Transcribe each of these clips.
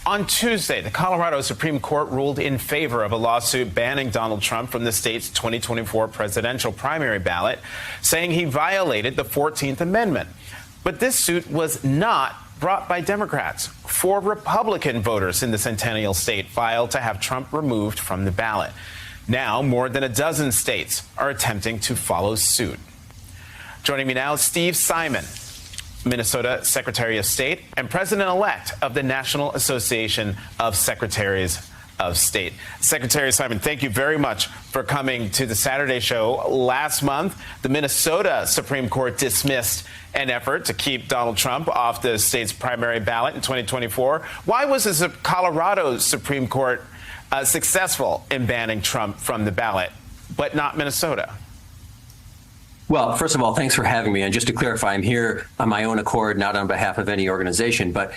On Tuesday, the Colorado Supreme Court ruled in favor of a lawsuit banning Donald Trump from the state's 2024 presidential primary ballot, saying he violated the 14th Amendment. But this suit was not brought by Democrats. 4 Republican voters in the Centennial State filed to have Trump removed from the ballot. Now, more than a dozen states are attempting to follow suit. Joining me now, Steve Simon, Minnesota Secretary of State and President-elect of the National Association of Secretaries of State. Secretary Simon, thank you very much for coming to the Saturday show. Last month, the Minnesota Supreme Court dismissed an effort to keep Donald Trump off the state's primary ballot in 2024. Why was the Colorado Supreme Court successful in banning Trump from the ballot, but not Minnesota? Well, first of all, thanks for having me. And just to clarify, I'm here on my own accord, not on behalf of any organization. But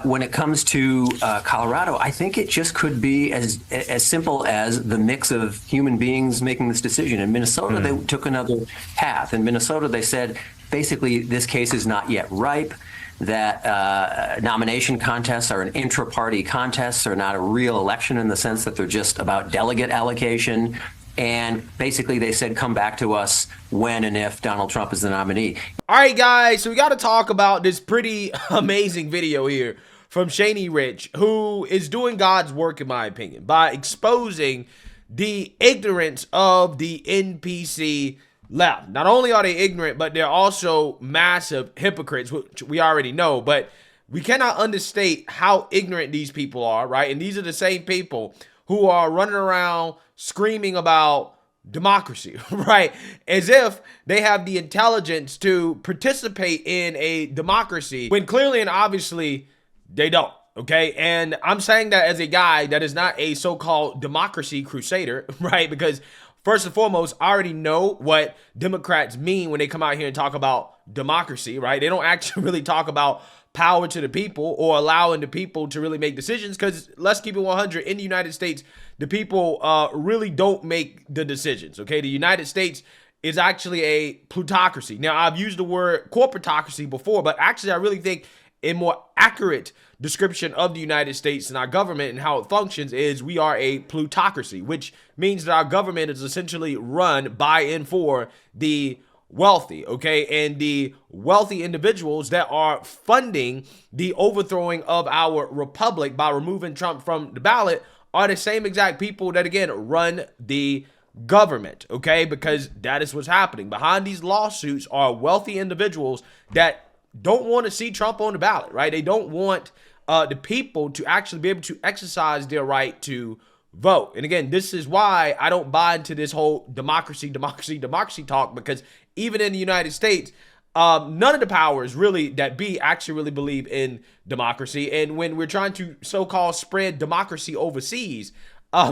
when it comes to Colorado, I think it just could be as simple as the mix of human beings making this decision. In Minnesota, they took another path. In Minnesota, they said, basically, this case is not yet ripe, that nomination contests are an intra-party contests, are not a real election in the sense that they're just about delegate allocation. And basically, they said, come back to us when and if Donald Trump is the nominee. All right, guys, so we got to talk about this pretty amazing video here from Shani Rich, who is doing God's work, in my opinion, by exposing the ignorance of the NPC left. Not only are they ignorant, but they're also massive hypocrites, which we already know. But we cannot understate how ignorant these people are, right? And these are the same people who are running around screaming about democracy, right? As if they have the intelligence to participate in a democracy when clearly and obviously they don't, okay? And I'm saying that as a guy that is not a so-called democracy crusader, right? Because first and foremost, I already know what Democrats mean when they come out here and talk about democracy, right? They don't actually really talk about power to the people or allowing the people to really make decisions, because let's keep it 100, in the United States, the people really don't make the decisions, okay? The United States is actually a plutocracy. Now, I've used the word corporatocracy before, but actually I really think a more accurate description of the United States and our government and how it functions is we are a plutocracy, which means that our government is essentially run by and for the wealthy, okay? And the wealthy individuals that are funding the overthrowing of our republic by removing Trump from the ballot are the same exact people that, again, run the government, okay? Because that is what's happening. Behind these lawsuits are wealthy individuals that don't want to see Trump on the ballot, right? They don't want the people to actually be able to exercise their right to vote. And again, this is why I don't buy into this whole democracy talk, because even in the United States, none of the powers really that be actually really believe in democracy. And when we're trying to so-called spread democracy overseas,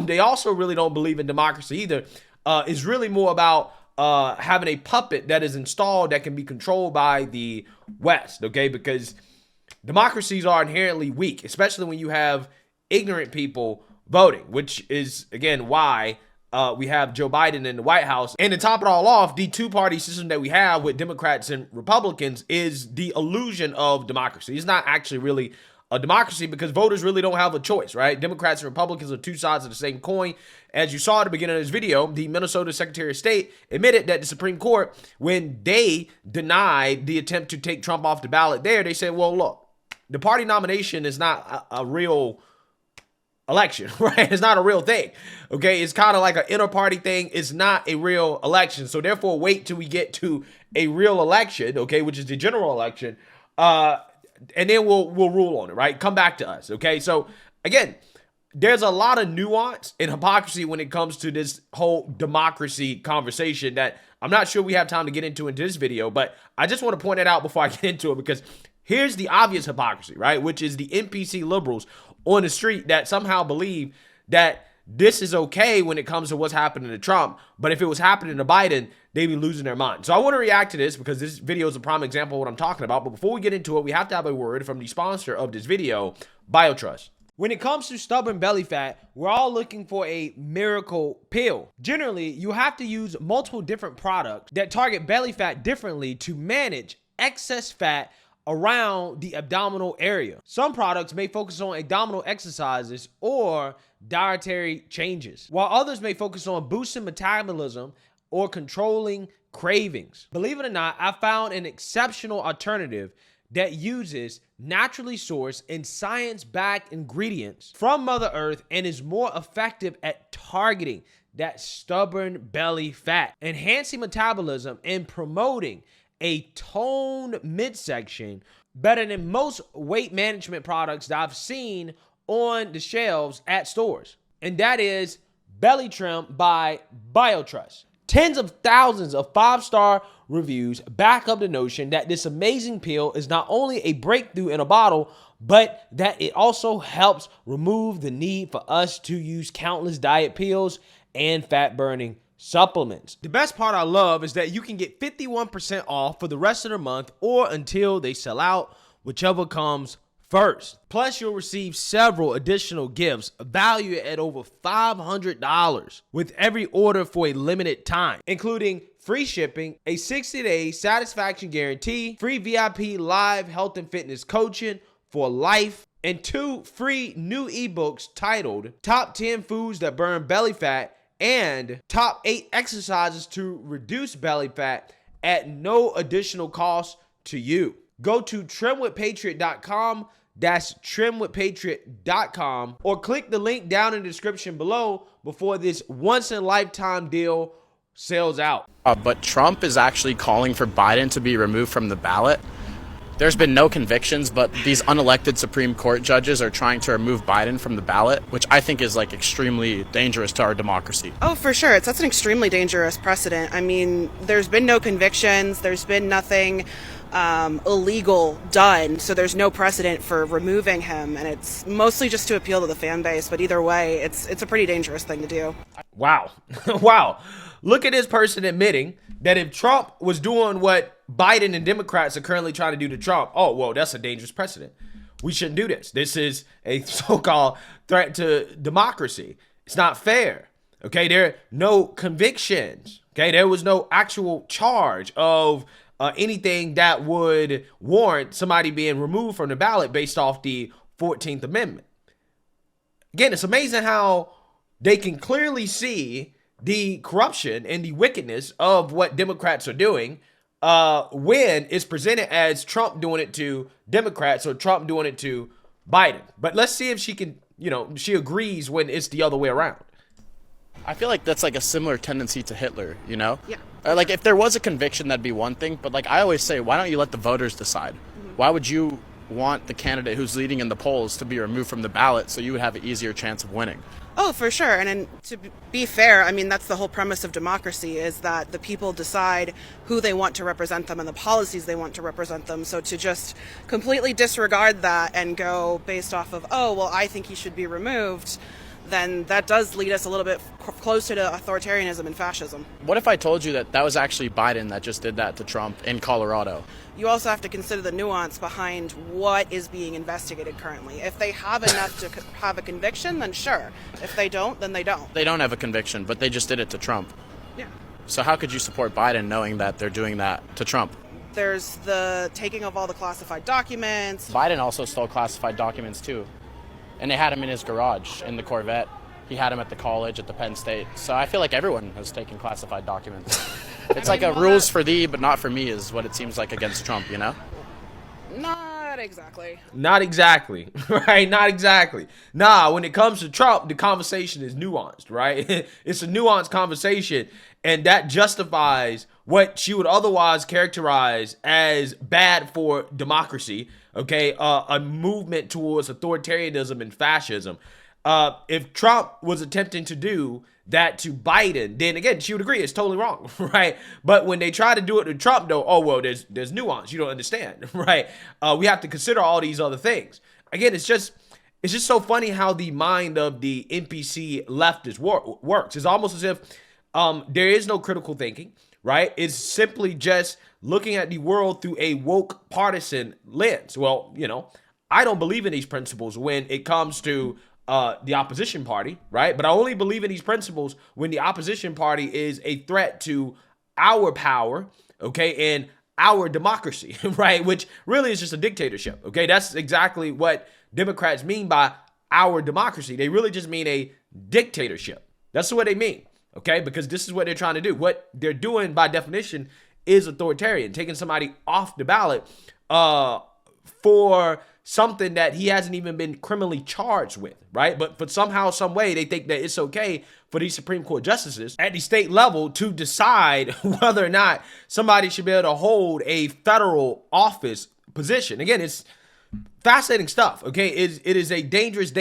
they also really don't believe in democracy either. It's really more about having a puppet that is installed that can be controlled by the West, okay? Because democracies are inherently weak, especially when you have ignorant people voting, which is, again, why we have Joe Biden in the White House. And to top it all off, the two-party system that we have with Democrats and Republicans is the illusion of democracy. It's not actually really a democracy because voters really don't have a choice, right? Democrats and Republicans are two sides of the same coin. As you saw at the beginning of this video, the Minnesota Secretary of State admitted that the Supreme Court, when they denied the attempt to take Trump off the ballot there, they said, well, look, the party nomination is not a real election, right? It's not a real thing, okay? It's kind of like an inter-party thing. It's not a real election. So therefore, wait till we get to a real election, okay, which is the general election, and then we'll rule on it, right? Come back to us, okay? So again, there's a lot of nuance and hypocrisy when it comes to this whole democracy conversation that I'm not sure we have time to get into in this video, but I just want to point it out before I get into it, because here's the obvious hypocrisy, right? Which is the NPC liberals on the street that somehow believe that this is okay when it comes to what's happening to Trump, but if it was happening to Biden, they'd be losing their mind. So I want to react to this because this video is a prime example of what I'm talking about. But before we get into it, we have to have a word from the sponsor of this video, BioTrust. When it comes to stubborn belly fat, we're all looking for a miracle pill. Generally, you have to use multiple different products that target belly fat differently to manage excess fat around the abdominal area. Some products may focus on abdominal exercises or dietary changes, while others may focus on boosting metabolism or controlling cravings. Believe it or not, I found an exceptional alternative that uses naturally sourced and science-backed ingredients from Mother Earth and is more effective at targeting that stubborn belly fat, enhancing metabolism and promoting a toned midsection better than most weight management products that I've seen on the shelves at stores. And that is Belly Trim by BioTrust. Tens of thousands of 5-star reviews back up the notion that this amazing pill is not only a breakthrough in a bottle, but that it also helps remove the need for us to use countless diet pills and fat-burning supplements. The best part I love is that you can get 51% off for the rest of the month or until they sell out, whichever comes first. Plus, you'll receive several additional gifts valued at over $500 with every order for a limited time, including free shipping, a 60-day satisfaction guarantee, free VIP live health and fitness coaching for life, and 2 free new ebooks titled Top 10 Foods That Burn Belly Fat and Top 8 Exercises to Reduce Belly Fat at no additional cost to you. Go to trimwithpatriot.com. That's trimwithpatriot.com, or click the link down in the description below before this once-in-a-lifetime deal sells out. But Trump is actually calling for Biden to be removed from the ballot. There's been no convictions, but these unelected Supreme Court judges are trying to remove Biden from the ballot, which I think is like extremely dangerous to our democracy. Oh, for sure. That's an extremely dangerous precedent. I mean, there's been no convictions. There's been nothing illegal done. So there's no precedent for removing him. And it's mostly just to appeal to the fan base. But either way, it's a pretty dangerous thing to do. Wow. Wow. Look at this person admitting that if Trump was doing what Biden and Democrats are currently trying to do to Trump, oh, well, that's a dangerous precedent. We shouldn't do this. This is a so-called threat to democracy. It's not fair. Okay, there are no convictions. Okay, there was no actual charge of anything that would warrant somebody being removed from the ballot based off the 14th Amendment. Again, it's amazing how they can clearly see the corruption and the wickedness of what Democrats are doing when it's presented as Trump doing it to Democrats or Trump doing it to Biden. But let's see if she can, she agrees when it's the other way around. I feel like that's like a similar tendency to Hitler, Yeah. Like if there was a conviction, that'd be one thing. But like I always say, why don't you let the voters decide? Why would you want the candidate who's leading in the polls to be removed from the ballot so you would have an easier chance of winning? Oh, for sure. And to be fair, I mean, that's the whole premise of democracy, is that the people decide who they want to represent them and the policies they want to represent them. So to just completely disregard that and go based off of, oh, well, I think he should be removed, then that does lead us a little bit closer to authoritarianism and fascism. What if I told you that that was actually Biden that just did that to Trump in Colorado? You also have to consider the nuance behind what is being investigated currently. If they have enough to have a conviction, then sure. If they don't, then they don't. They don't have a conviction, but they just did it to Trump. Yeah. So how could you support Biden knowing that they're doing that to Trump? There's the taking of all the classified documents. Biden also stole classified documents too. And they had him in his garage in the Corvette. He had him at the college at the Penn State. So I feel like everyone has taken classified documents. It's like a rules for thee, but not for me is what it seems like against Trump, Not exactly. Not exactly, right? Not exactly. Nah, when it comes to Trump, the conversation is nuanced, right? It's a nuanced conversation, and that justifies what she would otherwise characterize as bad for democracy, okay? A movement towards authoritarianism and fascism. If Trump was attempting to do that to Biden, then again, she would agree it's totally wrong, right? But when they try to do it to Trump, though, oh, well, there's nuance. You don't understand, right? We have to consider all these other things. Again, it's just so funny how the mind of the NPC leftist works. It's almost as if there is no critical thinking, right? It's simply just looking at the world through a woke partisan lens. Well, I don't believe in these principles when it comes to the opposition party, right? But I only believe in these principles when the opposition party is a threat to our power, okay, and our democracy, right? Which really is just a dictatorship, okay? That's exactly what Democrats mean by our democracy. They really just mean a dictatorship. That's what they mean, okay? Because this is what they're trying to do. What they're doing by definition is authoritarian, taking somebody off the ballot for something that he hasn't even been criminally charged with, right? But for somehow, some way, they think that it's okay for these Supreme Court justices at the state level to decide whether or not somebody should be able to hold a federal office position. Again, it's fascinating stuff, okay? It is a dangerous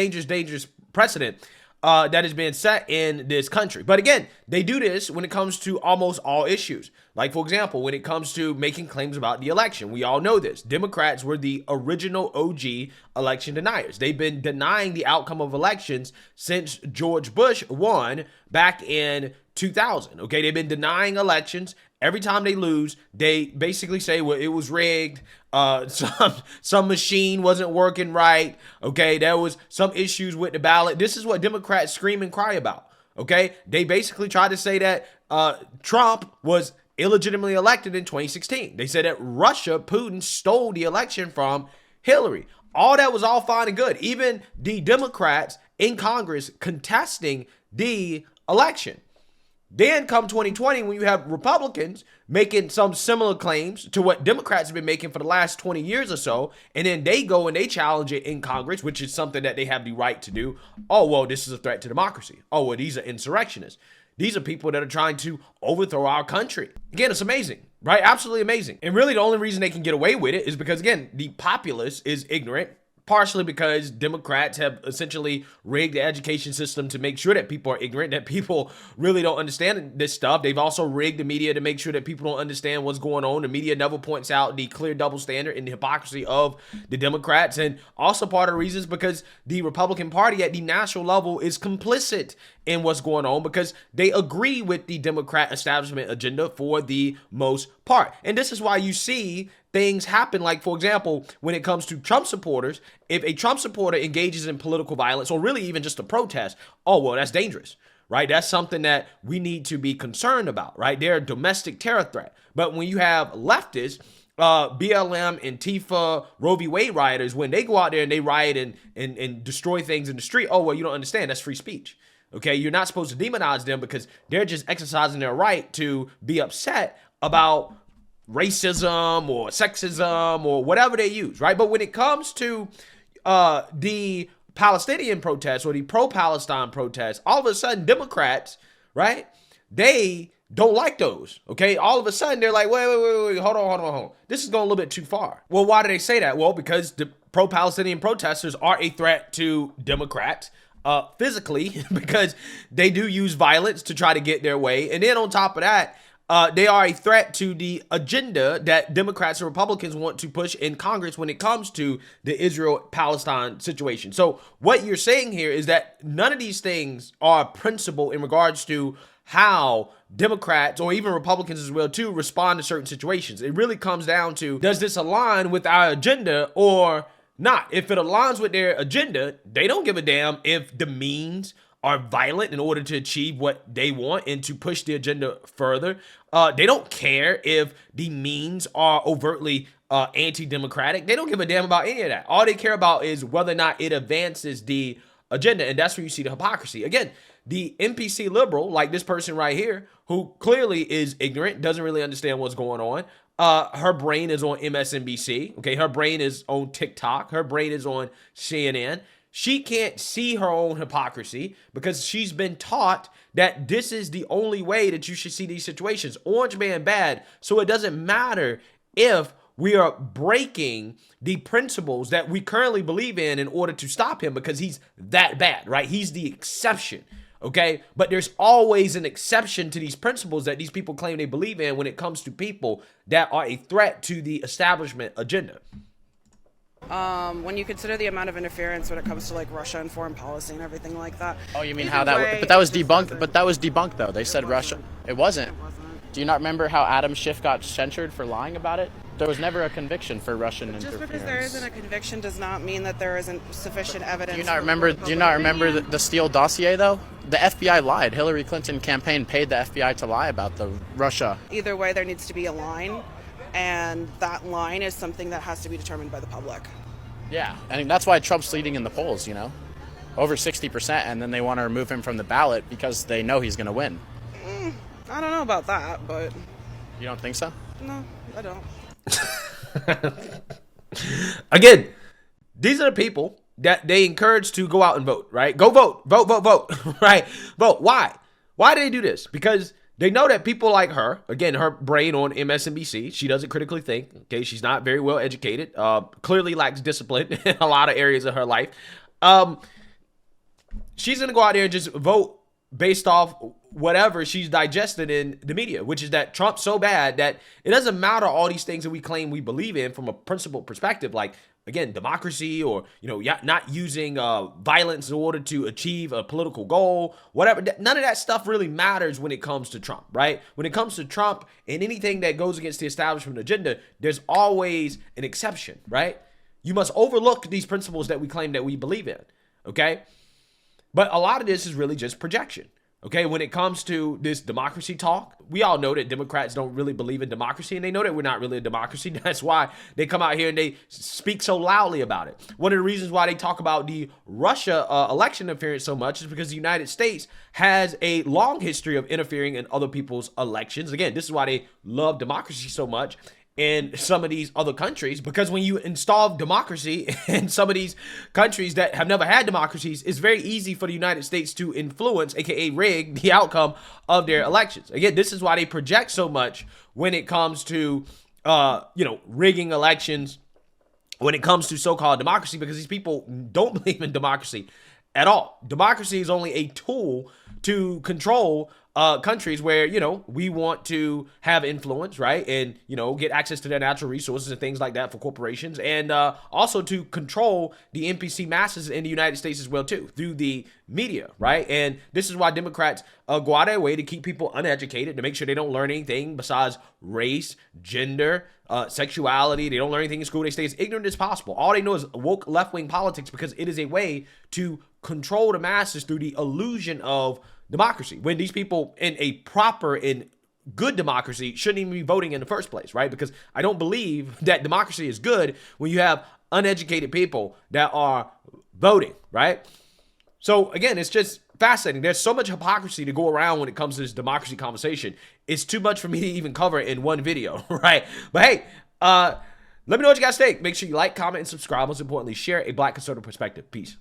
precedent that has been set in this country. But again, they do this when it comes to almost all issues. Like, for example, when it comes to making claims about the election, we all know this. Democrats were the original OG election deniers. They've been denying the outcome of elections since George Bush won back in 2000. Okay, they've been denying elections. Every time they lose, they basically say, well, it was rigged. Some machine wasn't working right. Okay, there was some issues with the ballot. This is what Democrats scream and cry about. Okay, they basically tried to say that Trump was illegitimately elected in 2016. They said that Putin stole the election from Hillary. All that was all fine and good. Even the Democrats in Congress contesting the election. Then come 2020, when you have Republicans making some similar claims to what Democrats have been making for the last 20 years or so, and then they go and they challenge it in Congress, which is something that they have the right to do. Oh, well, this is a threat to democracy. Oh, well, these are insurrectionists. These are people that are trying to overthrow our country. Again, it's amazing, right? Absolutely amazing. And really the only reason they can get away with it is because, again, the populace is ignorant. Partially because Democrats have essentially rigged the education system to make sure that people are ignorant, that people really don't understand this stuff. They've also rigged the media to make sure that people don't understand what's going on. The media never points out the clear double standard and the hypocrisy of the Democrats. And also part of the reason is because the Republican Party at the national level is complicit in what's going on because they agree with the Democrat establishment agenda for the most part. And this is why you see things happen, like, for example, when it comes to Trump supporters, if a Trump supporter engages in political violence or really even just a protest, oh, well, that's dangerous, right? That's something that we need to be concerned about, right? They're a domestic terror threat. But when you have leftists, BLM, Antifa, Roe v. Wade rioters, when they go out there and they riot and destroy things in the street, oh, well, you don't understand. That's free speech. Okay, you're not supposed to demonize them because they're just exercising their right to be upset about racism or sexism or whatever they use, right? But when it comes to the Palestinian protests or the pro-Palestine protests, all of a sudden Democrats, right, they don't like those, okay? All of a sudden they're like, wait, hold on. This is going a little bit too far. Well, why do they say that? Well, because the pro-Palestinian protesters are a threat to Democrats physically because they do use violence to try to get their way. And then on top of that, they are a threat to the agenda that Democrats and Republicans want to push in Congress when it comes to the Israel-Palestine situation. So what you're saying here is that none of these things are principle in regards to how Democrats or even Republicans as well too respond to certain situations. It really comes down to, does this align with our agenda or not? If it aligns with their agenda, they don't give a damn if the means are violent in order to achieve what they want and to push the agenda further. They don't care if the means are overtly anti-democratic. They don't give a damn about any of that. All they care about is whether or not it advances the agenda. And that's where you see the hypocrisy. Again, the NPC liberal, like this person right here, who clearly is ignorant, doesn't really understand what's going on. Her brain is on MSNBC. Okay, her brain is on TikTok. Her brain is on CNN. She can't see her own hypocrisy because she's been taught that this is the only way that you should see these situations. Orange man bad, so it doesn't matter if we are breaking the principles that we currently believe in order to stop him because he's that bad, right? He's the exception, okay? But there's always an exception to these principles that these people claim they believe in when it comes to people that are a threat to the establishment agenda. When you consider the amount of interference when it comes to like Russia and foreign policy and everything like that. Oh, you mean how that? But that was debunked. But that was debunked though. They said Russia. It wasn't. Do you not remember how Adam Schiff got censured for lying about it? There was never a conviction for Russian interference. Just because there isn't a conviction does not mean that there isn't sufficient evidence. Do you not remember the Steele dossier though? The FBI lied. Hillary Clinton campaign paid the FBI to lie about the Russia. Either way, there needs to be a line. and that line is something that has to be determined by the public. Yeah, I mean, that's why Trump's leading in the polls, you know, over 60%, and then they want to remove him from the ballot because they know he's going to win. I don't know about that, but You don't think so? no, I don't. Again, these are the people that they encourage to go out and vote, right? Go vote, vote, vote, vote, right? Vote. Why? Why do they do this? Because they know that people like her, again, her brain on MSNBC, she doesn't critically think, okay? She's not very well educated, clearly lacks discipline in a lot of areas of her life. She's going to go out there and just vote based off whatever she's digested in the media, which is that Trump's so bad that it doesn't matter all these things that we claim we believe in from a principled perspective, like, again, democracy or, not using violence in order to achieve a political goal, whatever. None of that stuff really matters when it comes to Trump, right? When it comes to Trump and anything that goes against the establishment agenda, there's always an exception, right? You must overlook these principles that we claim that we believe in, okay? But a lot of this is really just projection. Okay, when it comes to this democracy talk, we all know that Democrats don't really believe in democracy, and they know that we're not really a democracy. That's why they come out here and they speak so loudly about it. One of the reasons why they talk about the Russia election interference so much is because the United States has a long history of interfering in other people's elections. Again, this is why they love democracy so much in some of these other countries, because when you install democracy in some of these countries that have never had democracies, it's very easy for the United States to influence, aka rig, the outcome of their elections. Again, this is why they project so much when it comes to rigging elections, when it comes to so-called democracy, because these people don't believe in democracy at all. Democracy is only a tool to control countries where, we want to have influence, right? And, get access to their natural resources and things like that for corporations. And also to control the NPC masses in the United States as well, too, through the media, right? And this is why Democrats go out of their way to keep people uneducated, to make sure they don't learn anything besides race, gender, sexuality. They don't learn anything in school. They stay as ignorant as possible. All they know is woke left-wing politics, because it is a way to control the masses through the illusion of democracy, when these people in a proper and good democracy shouldn't even be voting in the first place, right? Because I don't believe that democracy is good when you have uneducated people that are voting, right? So again, it's just fascinating. There's so much hypocrisy to go around when it comes to this democracy conversation. It's too much for me to even cover in one video, right? But hey, let me know what you guys think. Make sure you like, comment, and subscribe. Most importantly, share a Black conservative perspective. Peace.